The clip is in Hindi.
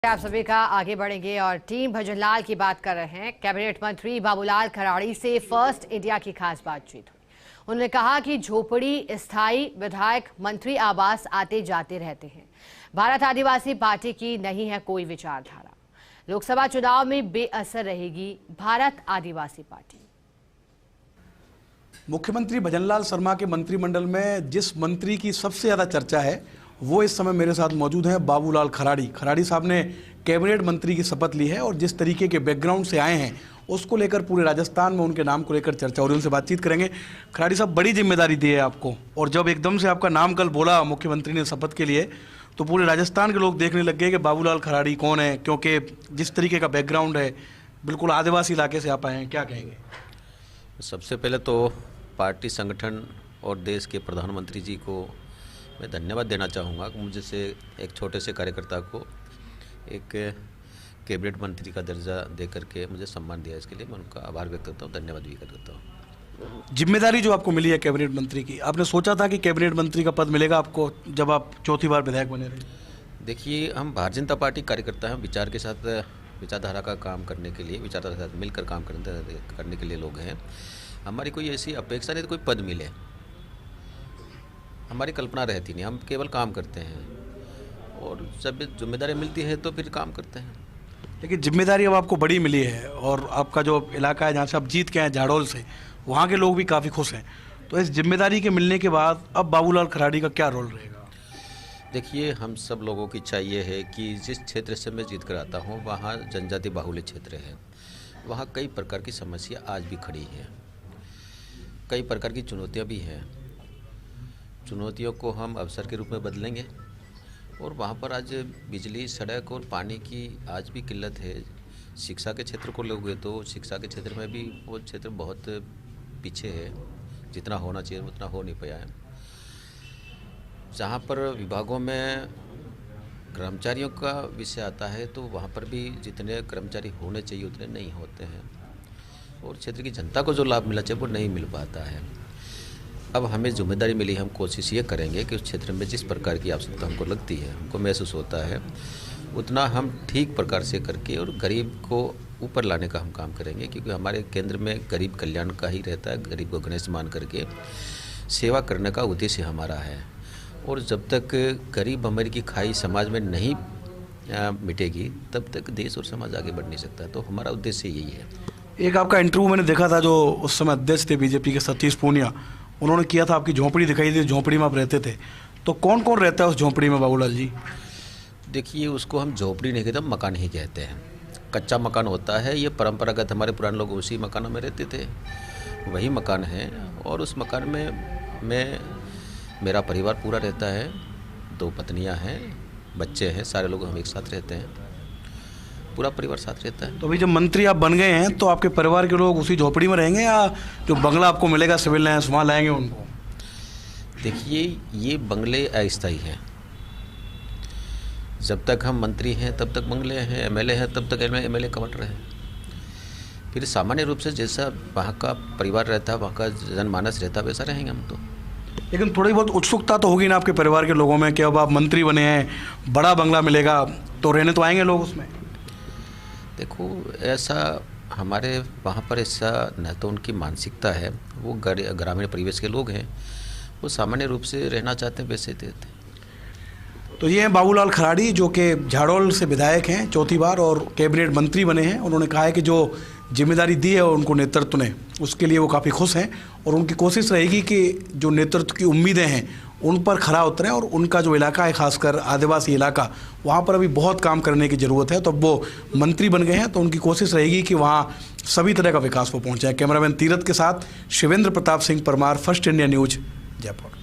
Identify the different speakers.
Speaker 1: आप सभी का आगे बढ़ेंगे और टीम भजनलाल की बात कर रहे हैं। कैबिनेट मंत्री बाबूलाल खराड़ी से फर्स्ट इंडिया की खास बातचीत हुई। उन्होंने कहा कि झोपड़ी स्थायी विधायक मंत्री आवास आते जाते रहते हैं। भारत आदिवासी पार्टी की नहीं है कोई विचारधारा। लोकसभा चुनाव में बेअसर रहेगी भारत आदिवासी पार्टी।
Speaker 2: मुख्यमंत्री भजनलाल शर्मा के मंत्रिमंडल में जिस मंत्री की सबसे ज़्यादा चर्चा है वो इस समय मेरे साथ मौजूद हैं बाबूलाल खराड़ी। खराड़ी साहब ने कैबिनेट मंत्री की शपथ ली है और जिस तरीके के बैकग्राउंड से आए हैं उसको लेकर पूरे राजस्थान में उनके नाम को लेकर चर्चा हो रही है। उनसे बातचीत करेंगे। खराड़ी साहब, बड़ी जिम्मेदारी दी है आपको और जब एकदम से आपका नाम कल बोला मुख्यमंत्री ने शपथ के लिए तो पूरे राजस्थान के लोग देखने लग गए कि बाबूलाल खराड़ी कौन है, क्योंकि जिस तरीके का बैकग्राउंड है बिल्कुल आदिवासी इलाके से आप आए हैं। क्या कहेंगे?
Speaker 3: सबसे पहले तो पार्टी संगठन और देश के प्रधानमंत्री जी को मैं धन्यवाद देना चाहूँगा कि मुझे से एक छोटे से कार्यकर्ता को एक कैबिनेट मंत्री का दर्जा दे करके मुझे सम्मान दिया। इसके लिए मैं उनका आभार व्यक्त करता हूँ, धन्यवाद भी करता हूँ।
Speaker 2: जिम्मेदारी जो आपको मिली है कैबिनेट मंत्री की, आपने सोचा था कि कैबिनेट मंत्री का पद मिलेगा आपको जब आप चौथी बार विधायक बने रहे?
Speaker 3: देखिए, हम भारतीय जनता पार्टी कार्यकर्ता हैं। विचार के साथ विचारधारा का काम करने के लिए, विचारधारा के साथ मिलकर काम करने के लिए लोग हैं। हमारी कोई ऐसी अपेक्षा नहीं कोई पद मिले, हमारी कल्पना रहती नहीं। हम केवल काम करते हैं और जब जिम्मेदारी मिलती है तो फिर काम करते हैं।
Speaker 2: लेकिन जिम्मेदारी अब आपको बड़ी मिली है और आपका जो इलाका है जहाँ से आप जीत के आए झाड़ोल से, वहाँ के लोग भी काफ़ी खुश हैं। तो इस जिम्मेदारी के मिलने के बाद अब बाबूलाल खराड़ी का क्या रोल रहेगा?
Speaker 3: देखिए, हम सब लोगों की इच्छा ये है कि जिस क्षेत्र से मैं जीत कर आता हूँ वहाँ जनजाति बाहुल्य क्षेत्र है। वहाँ कई प्रकार की समस्या आज भी खड़ी है, कई प्रकार की चुनौतियाँ भी हैं। चुनौतियों को हम अवसर के रूप में बदलेंगे और वहाँ पर आज बिजली, सड़क और पानी की आज भी किल्लत है। शिक्षा के क्षेत्र को लोगे तो शिक्षा के क्षेत्र में भी वो क्षेत्र बहुत पीछे है, जितना होना चाहिए उतना हो नहीं पाया है। जहाँ पर विभागों में कर्मचारियों का विषय आता है तो वहाँ पर भी जितने कर्मचारी होने चाहिए उतने नहीं होते हैं और क्षेत्र की जनता को जो लाभ मिलना चाहिए वो नहीं मिल पाता है। अब हमें जिम्मेदारी मिली, हम कोशिश ये करेंगे कि उस क्षेत्र में जिस प्रकार की आवश्यकता हमको लगती है, हमको महसूस होता है, उतना हम ठीक प्रकार से करके और गरीब को ऊपर लाने का हम काम करेंगे। क्योंकि हमारे केंद्र में गरीब कल्याण का ही रहता है। गरीब को गणेश मान करके सेवा करने का उद्देश्य हमारा है और जब तक गरीब हमारी की खाई समाज में नहीं मिटेगी तब तक देश और समाज आगे बढ़ नहीं सकता। तो हमारा उद्देश्य यही है।
Speaker 2: एक आपका इंटरव्यू मैंने देखा था जो उस समय अध्यक्ष थे बीजेपी के सतीश पूनिया, उन्होंने किया था, आपकी झोंपड़ी दिखाई दी, झोंपड़ी में आप रहते थे। तो कौन कौन रहता है उस झोंपड़ी में बाबूलाल जी?
Speaker 3: देखिए, उसको हम झोंपड़ी नहीं कहते, मकान ही कहते हैं। कच्चा मकान होता है, ये परंपरागत हमारे पुराने लोग उसी मकानों में रहते थे, वही मकान है। और उस मकान में मेरा परिवार पूरा रहता है, 2 पत्नियां हैं, बच्चे हैं, सारे लोग हम एक साथ रहते हैं, पूरा परिवार साथ रहता है।
Speaker 2: तो अभी जब मंत्री आप बन गए हैं तो आपके परिवार के लोग उसी झोपड़ी में रहेंगे या जो बंगला आपको मिलेगा सिविल लाइन्स वहाँ लाएंगे उनको?
Speaker 3: देखिए, ये बंगले अस्थायी हैं। जब तक हम मंत्री हैं तब तक बंगले हैं, एमएलए हैं तब तक एमएलए क्वार्टर है। फिर सामान्य रूप से जैसा वहाँ का परिवार रहता है, वहाँ का जनमानस रहता है, वैसा रहेंगे हम तो।
Speaker 2: लेकिन थोड़ी बहुत उत्सुकता तो होगी ना आपके परिवार के लोगों में कि अब आप मंत्री बने हैं, बड़ा बंगला मिलेगा तो रहने तो आएंगे लोग उसमें?
Speaker 3: देखो, ऐसा हमारे वहाँ पर ऐसा न तो उनकी मानसिकता है, वो ग्रामीण परिवेश के लोग हैं, वो सामान्य रूप से रहना चाहते हैं, वैसे देते हैं।
Speaker 2: तो ये हैं बाबूलाल खराड़ी जो कि झाड़ोल से विधायक हैं चौथी बार और कैबिनेट मंत्री बने हैं। उन्होंने कहा है कि जो जिम्मेदारी दी है उनको नेतृत्व ने, उसके लिए वो काफ़ी खुश हैं और उनकी कोशिश रहेगी कि जो नेतृत्व की उम्मीदें हैं उन पर खरा उतरें और उनका जो इलाका है खासकर आदिवासी इलाका, वहाँ पर अभी बहुत काम करने की ज़रूरत है। तो अब वो मंत्री बन गए हैं तो उनकी कोशिश रहेगी कि वहाँ सभी तरह का विकास वो पहुँचाए। कैमरामैन तीरथ के साथ Shivendra Pratap Singh Parmar, first India news, Jaipur.